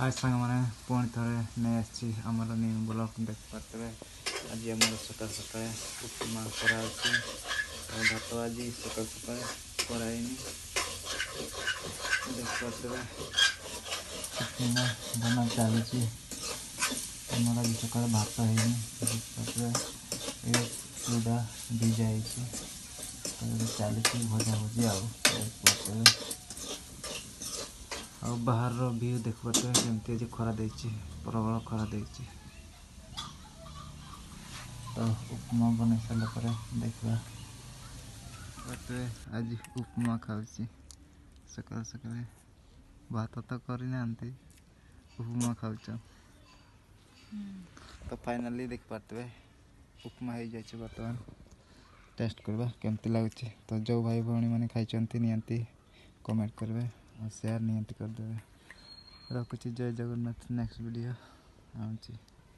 आज सांग मैंने पुणी थे नहीं आसी आमर न्यू ब्लॉग देख पारे। आज आम सका सका उपमा कर भात आज सका सका कराई देख पारे उपमा बना चली आमर आज सका भात है चूड़ा भिजा चली भजा भुजी आ बाहर व्यू देख पारे केमती आज खरा दे प्रबल खरा दे तो उपमा बन सारापर देखा आज उपमा खाऊँ सका सका भात तो करना उपमा खाऊ तो फाइनाली देख पारे उपमा हो जाए बर्तमान टेस्ट करवा केमती लगुच तो जो भाई भौणी मैंने खाई नियंती कमेंट करेंगे और शेयर नियंती करदे रखुची। जय जगन्नाथ नेक्स्ट वीडियो आउची।